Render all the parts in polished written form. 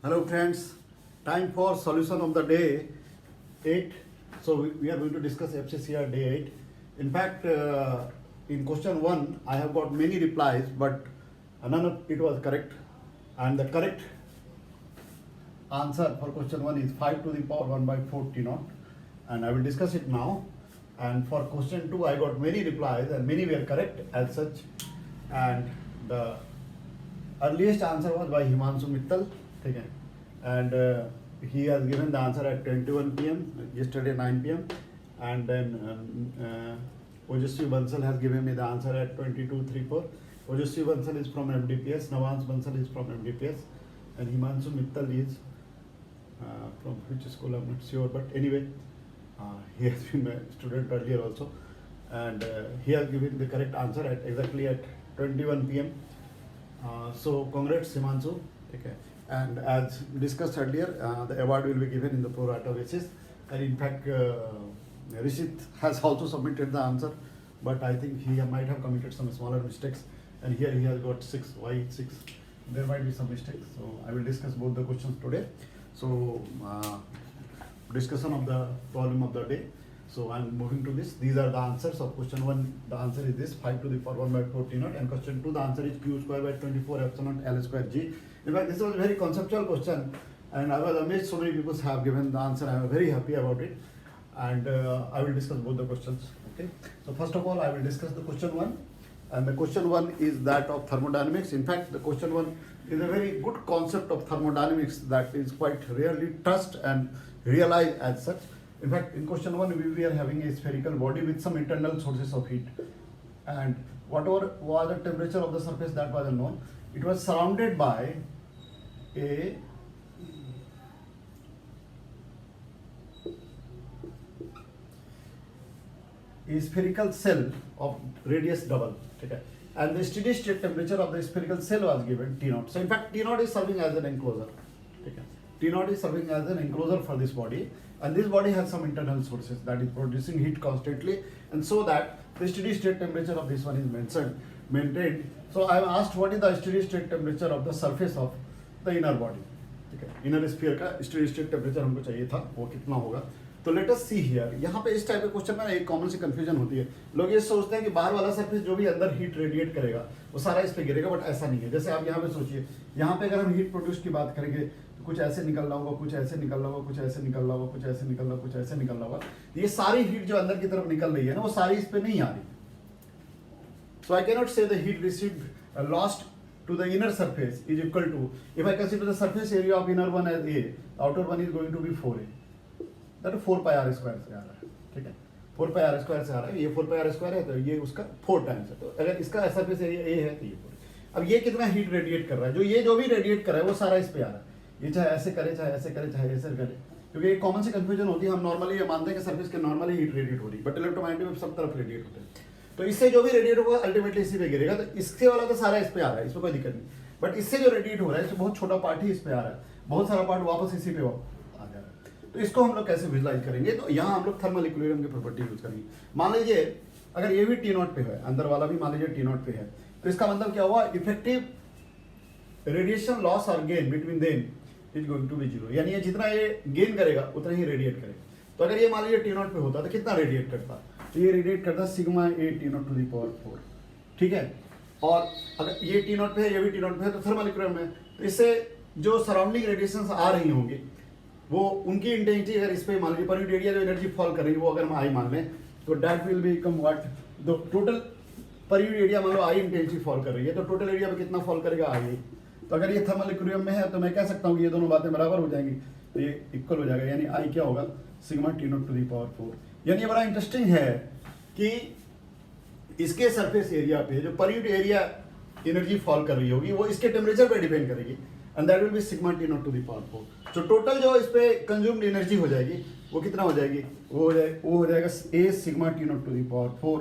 Hello friends, time for solution of the day 8. So we are going to discuss FCCR day 8. In fact, in question 1 I have got many replies, but none of it was correct, and the correct answer for question 1 is 5 to the power 1 by 4 T naught, and I will discuss it now. And for question 2 I got many replies and many were correct as such, and the earliest answer was by Himanshu Mittal. Okay. And he has given the answer at 21 p.m. yesterday 9 p.m. and then Ojasvi Bansal has given me the answer at 22:34. Ojasvi Bansal is from MDPS, Navans Bansal is from MDPS, and Himanshu Mittal is from which school I'm not sure, but anyway he has been a student earlier also, and he has given the correct answer at exactly at 21 p.m. So congrats Himanshu. Okay. And as discussed earlier, the award will be given in the pro rata basis. And in fact, Rishit has also submitted the answer, but I think he might have committed some smaller mistakes. And here he has got 6. Why 6? There might be some mistakes. So I will discuss both the questions today. So discussion of the problem of the day. So I am moving to this. These are the answers of question 1. The answer is this: 5 to the power 1 by 4 T naught. And question 2, the answer is Q square by 24 epsilon L square G. In fact, this was a very conceptual question, and I was amazed so many people have given the answer. I am very happy about it, and I will discuss both the questions. Okay. So first of all, I will discuss the question 1, and the question 1 is that of thermodynamics. In fact, the question 1 is a very good concept of thermodynamics that is quite rarely touched and realized as such. In fact, in question 1, we are having a spherical body with some internal sources of heat, and whatever was the temperature of the surface, that was unknown. It was surrounded by a spherical shell of radius double. Okay. And the steady state temperature of the spherical shell was given T naught. So in fact, T naught is serving as an enclosure. Okay. T naught is serving as an enclosure for this body, and this body has some internal sources that is producing heat constantly, and so that the steady state temperature of this one is maintained. So I am asked what is the steady state temperature of the surface of the inner body. ठीक है, inner sphere का steady state temperature हमको चाहिए था, वो कितना होगा. तो लेट अस सी हियर. यहाँ पे इस टाइप के क्वेश्चन में एक कॉमन सी कंफ्यूजन होती है. लोग ये सोचते हैं कि बाहर वाला सरफेस जो भी अंदर हीट रेडिएट करेगा वो सारा इस पे गिरेगा, बट ऐसा नहीं है. जैसे आप यहाँ पे सोचिए, यहाँ पे अगर हम हीट प्रोड्यूस की बात करेंगे तो कुछ ऐसे निकल रहा होगा, कुछ ऐसे निकल रहा होगा, कुछ ऐसे निकल रहा होगा, कुछ ऐसे निकल रहा होगा, कुछ ऐसे निकल रहा होगा. ये सारी हीट जो अंदर की तरफ निकल रही है ना, वो सारी इस पे नहीं आ रही. So I cannot say the heat received lost to the inner surface is equal to, if I consider the surface area of inner one as A, outer one is going to be 4A. That is 4 pi r square से आ रहा है. ठीक है, 4 pi r square से आ रहा है. ये 4 pi r square है तो ये उसका 4 टाइम्स है. तो अगर इसका सरफेस एरिया A है तो ये 4. अब ये कितना हीट रेडिएट कर रहा है, जो भी रेडिएट कर रहा है वो सारा इस पे आ रहा है. ये चाहे ऐसे करे, चाहे ऐसे करे, चाहे ऐसे करे, क्योंकि एक कॉमन सी कंफ्यूजन होती है. हम नॉर्मली ये मानते हैं कि सरफेस के नॉर्मली हीट रेडिएट हो रही है, बट इलेक्ट्रोमैग्नेटिक में सब तरफ रेडिएट होते हैं. तो इससे जो भी रेडिएट होगा अल्टीमेटली इसी पे गिरेगा. तो इससे वाला तो सारा इस पे आ रहा है, इसमें कोई दिक्कत नहीं. बट इससे जो रेडिएट हो रहा है इससे बहुत छोटा पार्ट ही इस पे आ रहा है, बहुत सारा पार्ट वापस इसी पे आ जा रहा है. तो इसको हम लोग कैसे विजुलाइज करेंगे? तो यहाँ हम लोग थर्मल इक्विलिब्रियम की प्रॉपर्टी यूज करेंगे. मान लीजिए अगर ये भी टी नॉट पे है, अंदर वाला भी मान लीजिए टी नॉट पे है, तो इसका मतलब क्या हुआ? इफेक्टिव रेडिएशन लॉस और gain between them is going to be zero. यानी ये जितना ये गेन करेगा उतना ही रेडिएट करेगा. तो अगर ये मान लीजिए टी नॉट पे होता तो कितना रेडिएट करता? तो ये रेडिएट करता sigma a T naught to the power 4. ठीक है. और अगर ये टी नॉट पे है, ये भी टी नॉट पे है, तो थर्मल इक्विलिब्रियम है. तो इससे जो सराउंडिंग रेडिएशंस आ रही होंगी वो उनकी इंटेंसिटी अगर इस पे मान लीजिए पर यूनिट एरिया जो एनर्जी फॉल कर रही है वो अगर हम आई मान लें तो that will become what, the total per unit area मान लो आई इंटेंसिटी फॉल कर रही है, तो टोटल एरिया में कितना फॉल करेगा? आई. तो अगर ये थर्मल इक्विलिब्रियम में है तो मैं कह सकता हूँ कि ये दोनों बातें बराबर हो जाएंगी, तो ये इक्वल हो जाएगा. यानी आई क्या होगा? Sigma T naught to the power 4. यानी ये बड़ा इंटरेस्टिंग है कि इसके सरफेस एरिया पे जो per unit area energy fall कर रही होगी वो इसके टेम्परेचर पे डिपेंड करेगी, and that will be sigma T naught to the power 4. तो टोटल जो इस पे कंज्यूम्ड एनर्जी हो जाएगी वो कितना हो जाएगी? वो हो जाएगा A sigma T naught to the power 4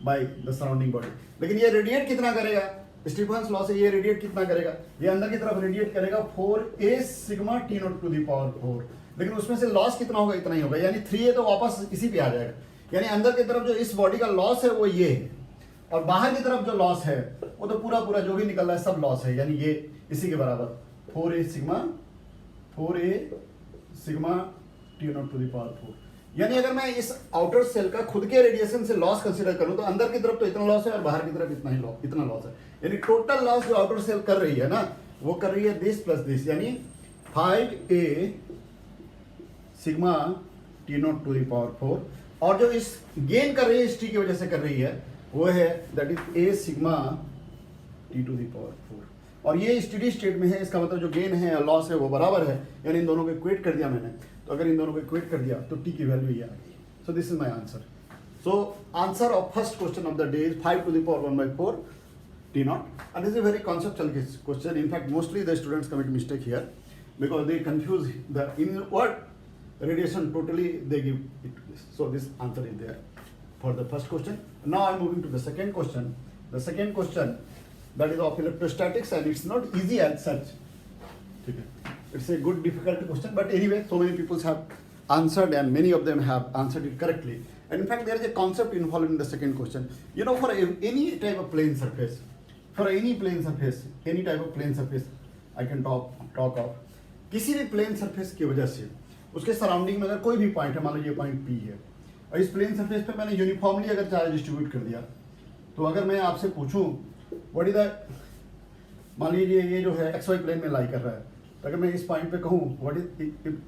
by the surrounding body. लेकिन ये रेडिएट कितना करेगा? स्टीफन्स लॉ से ये रेडिएट कितना करेगा? ये अंदर की तरफ रेडिएट करेगा 4a sigma T naught to the power 4. लेकिन उसमें से लॉस कितना होगा? इतना ही होगा. यानी 3a तो वापस इसी पे आ जाएगा. यानी अंदर की तरफ जो इस बॉडी का लॉस है वो ये है, और बाहर की तरफ जो लॉस है वो तो पूरा जो भी निकल रहा है सब लॉस है. यानी ये इसी के बराबर 4a sigma 4a sigma T naught to the power 4। यानी अगर मैं इस आउटर सेल का खुद के रेडिएशन से लॉस कंसीडर करूं तो अंदर की तरफ तो इतना लॉस है और बाहर की तरफ इतना लॉस है। यानी टोटल लॉस जो आउटर सेल कर रही है ना, वो कर रही है दिस प्लस दिस, यानी 5a sigma T naught to the power 4, और जो इस गेन कर रही है इस टी की वजह से कर रही है वो है that is a sigma T to the power 4। और ये स्टेडी स्टेट में है, इसका मतलब जो गेन है या लॉस है वो बराबर है, यानी इन दोनों को इक्वेट कर दिया मैंने। तो अगर इन दोनों को इक्वेट कर दिया तो टी की वैल्यू ये आ गई। So this is my answer. So answer of first question of the day is 5 to the power 1/4 T naught, and this is a very conceptual question. In fact, mostly the students commit mistake here because they confuse the inward radiation totally, they give it to this. So this answer is there for the first question. Now I'm moving to the second question. The second question, that is of electrostatics, and it's not easy as such. Okay. It's a good difficult question, but anyway, so many people have answered and many of them have answered it correctly. And in fact, there is a concept involved in the second question. You know, for any type of plane surface, any type of plane surface, I can talk of किसी भी plane surface की वजह से उसके surrounding में अगर कोई भी पॉइंट है, मान लीजिए पॉइंट P है, और इस प्लेन सरफेस पे मैंने यूनिफॉर्मली अगर चार्ज डिस्ट्रीब्यूट कर दिया, तो अगर मैं आपसे पूछूं व्हाट इज द, मान लीजिए ये जो है XY प्लेन में लाई कर रहा है, तो अगर मैं इस पॉइंट पे कहूं what is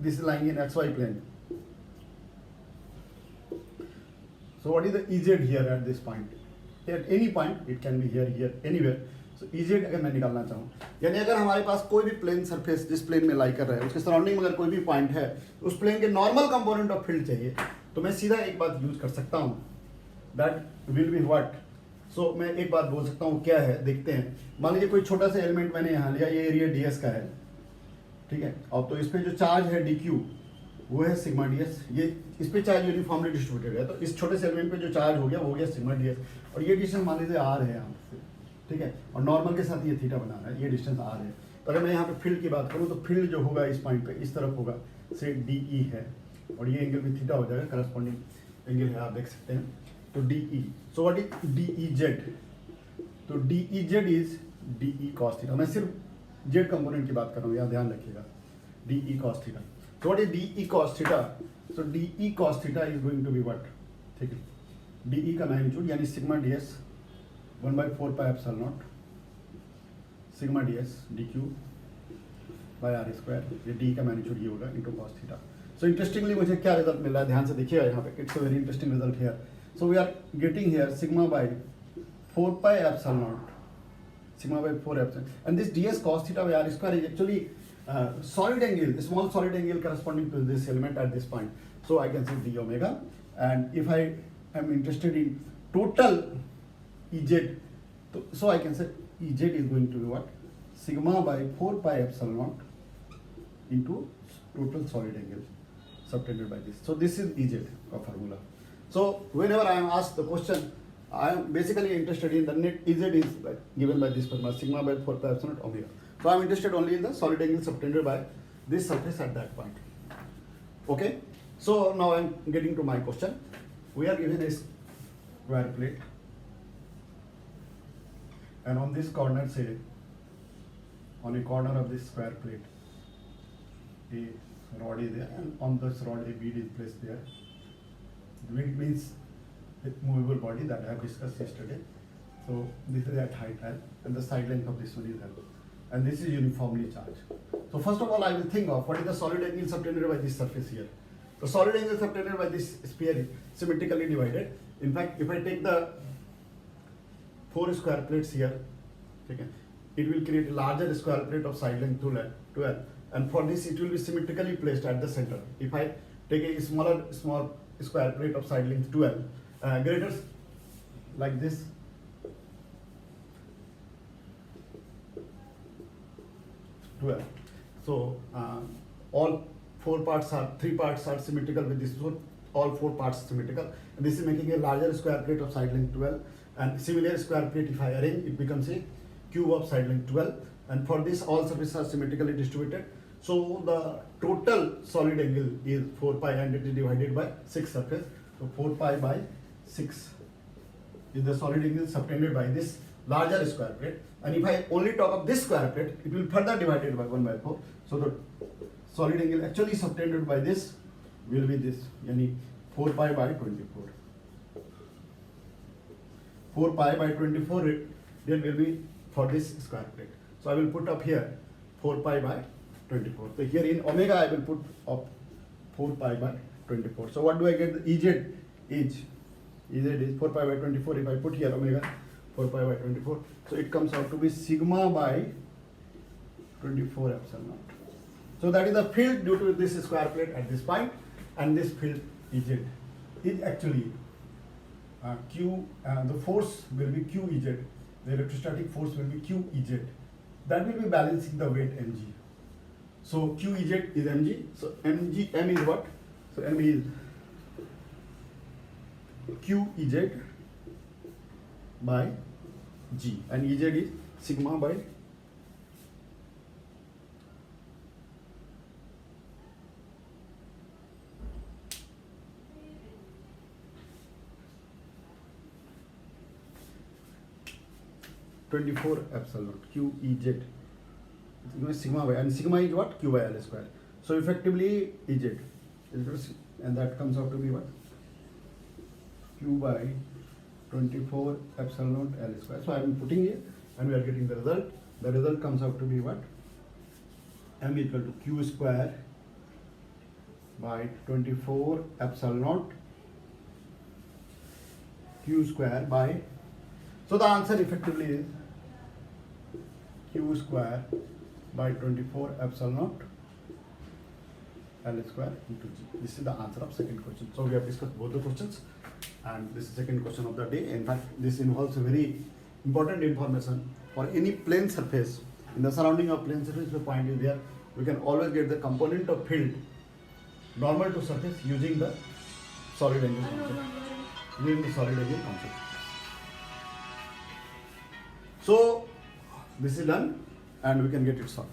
this is lying in XY plane, so what is the EZ here at this point, at any point, it can be here anywhere. So EZ अगर मैं निकालना चाहूँ, यानी अगर हमारे पास कोई भी प्लेन सरफेस जिस प्लेन में लाई कर रहा है उसके सराउंडिंग में अगर कोई भी पॉइंट है, उस प्लेन के नॉर्मल कंपोनेंट ऑफ फील्ड चाहिए, तो मैं सीधा एक बात यूज कर सकता हूँ, दैट विल बी व्हाट। सो मैं एक बात बोल सकता हूँ, क्या है देखते हैं। मान लीजिए कोई छोटा सा एलिमेंट मैंने यहाँ लिया, ये एरिया ds का है, ठीक है, और तो इस पे जो चार्ज है dq वो है सिग्मा ds, ये इस पे चार्ज यूनिफॉर्मली डिस्ट्रीब्यूटेड है, तो इस छोटे से एलिमेंट पे जो चार्ज हो गया सिग्मा ds, और ये डिस्टेंस मान लीजिए r है यहाँ से, ठीक है, और नॉर्मल के साथ ये थीटा बना रहा है, ये डिस्टेंस r है। तो अगर मैं यहाँ पे फील्ड की बात करूँ तो फील्ड जो होगा इस पॉइंट पे इस तरफ होगा, से DE है, और ये एंगल भी थीटा हो जाएगा, करस्पॉन्डिंग एंगल है, आप देख सकते हैं। तो DE, so what is DEZ, तो DEZ is DE cos theta, मैं सिर्फ z कंपोनेंट की बात कर रहा हूँ, यहाँ ध्यान रखिएगा, DE cos थीटा। तो what is DE cos theta, so DE cos theta is going to be what, ठीक है, DE का मैग्नीट्यूड यानी sigma ds 1/4 pi epsilon naught sigma ds dq by r square, ये DE का magnitude ये होगा into cos theta. So interestingly मुझे क्या रिजल्ट मिल रहा है, ध्यान से देखिएगा यहाँ पे, it's a very interesting result here. So we are getting here sigma by 4 pi epsilon naught, sigma by 4 epsilon, and this ds cos theta by r square is actually solid angle, small solid angle corresponding to this element at this point. So I can say d omega, and if I am interested in total Ez, so I can say Ez is going to be what, sigma by 4 pi epsilon naught into total solid angle subtended by this. So this is Ez का formula. So whenever I am asked the question, I am basically interested in the net Ez is given by this formula, sigma by 4 pi epsilon naught omega. So I am interested only in the solid angle subtended by this surface at that point. Okay. So now I am getting to my question. We are given a square plate, and on this corner, say, on a corner of this square plate, a rod is there, and on this rod a bead is placed there. The bead means with movable body that I have discussed yesterday. So this is at height L, and the side length of this one is L, and this is uniformly charged. So first of all, I will think of what is the solid angle subtended by this surface here. The solid angle subtended by this sphere is symmetrically divided. In fact, if I take the 4 square plates here, okay, it will create a larger square plate of side length 12, and for this it will be symmetrically placed at the center. If I take a small square plate of side length 12, greater like this, so all 3 parts are symmetrical with this one, all 4 parts symmetrical, and this is making a larger square plate of side length 12, and similar square plate if I arrange, it becomes a cube of side length 12, and for this all surfaces are symmetrically distributed. So the total solid angle is 4 pi, and it is divided by 6 surface, so 4 pi by 6 is the solid angle subtended by this larger square plate, and if I only talk of this square plate, it will further divided by 1/4, so the solid angle actually subtended by this will be this, yani 4 pi by 24. 4 pi by 24 then will be for this square plate. So I will put up here 4 pi by 24. So here in omega I will put up 4 pi by 24. So what do I get? The EZ is 4 pi by 24. If I put here omega 4 pi by 24, so it comes out to be sigma by 24 epsilon naught. So that is the field due to this square plate at this point, and this field EZ is actually Q, the force will be QEZ, the electrostatic force will be QEZ. That will be balancing the weight mg. So QEZ is mg, so m is what? So m is QEZ by g, and EZ is sigma by 24 epsilon naught QEZ. Sigma by, and sigma is what? Q by L square. So effectively EZ is equal to, and that comes out to be what? Q by 24 epsilon naught L square. So I am putting it, and we are getting the result. The result comes out to be what? M equal to Q square by 24 epsilon naught Q square by. So the answer effectively is Q square by 24 epsilon naught L square into G. This is the answer of second question. So we have discussed both the questions, and this is second question of the day. In fact, this involves a very important information for any plane surface. In the surrounding of plane surface, the point is there. We can always get the component of field normal to surface using the solid angle concept. So this is done, and we can get it solved.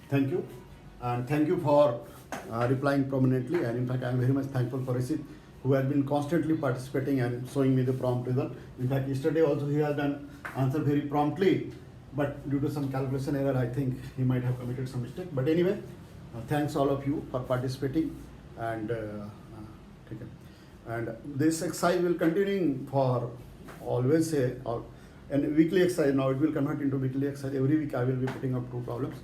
Thank you, and thank you for replying prominently. And in fact, I am very much thankful for Rishit, who has been constantly participating and showing me the prompt result. In fact, yesterday also he has done answer very promptly, but due to some calculation error, I think he might have committed some mistake. But anyway, thanks all of you for participating, and and this exercise will continue for always and weekly exercise. Now it will convert into weekly exercise. Every week I will be putting up 2 problems,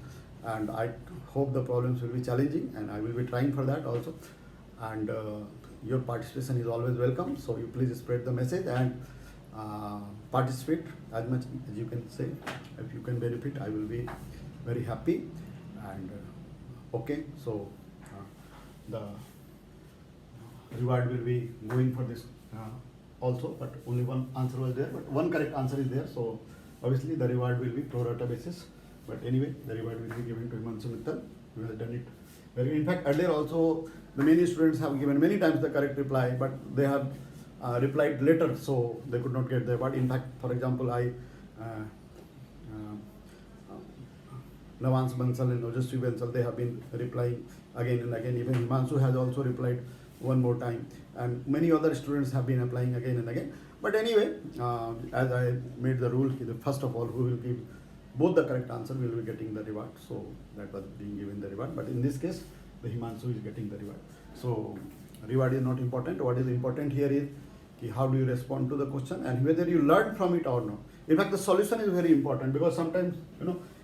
and I hope the problems will be challenging, and I will be trying for that also. And your participation is always welcome, so you please spread the message and participate as much as you can say. If you can benefit, I will be very happy. And okay, so the reward will be going for this also, but only one answer was there, but one correct answer is there. So obviously the reward will be pro rata basis, but anyway the reward will be given to Himanshu Mittal, who has done it very. In fact, earlier also the many students have given many times the correct reply, but they have replied later, so they could not get the reward. In fact, for example, Lavans Bansal and Ojasvi Bansal, they have been replying again and again. Even Himanshu has also replied one more time, and many other students have been applying again and again. But anyway, as I made the rule, first of all, who will give both the correct answer will be getting the reward. So that was being given the reward. But in this case, the Himanshu is getting the reward. So reward is not important. What is important here is how do you respond to the question and whether you learn from it or not. In fact, the solution is very important, because sometimes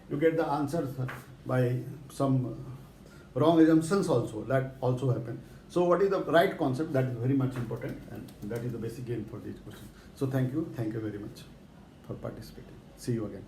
you get the answers by some wrong assumptions also. That also happen. So what is the right concept? That is very much important, and that is the basic game for these questions. So thank you very much for participating. See you again.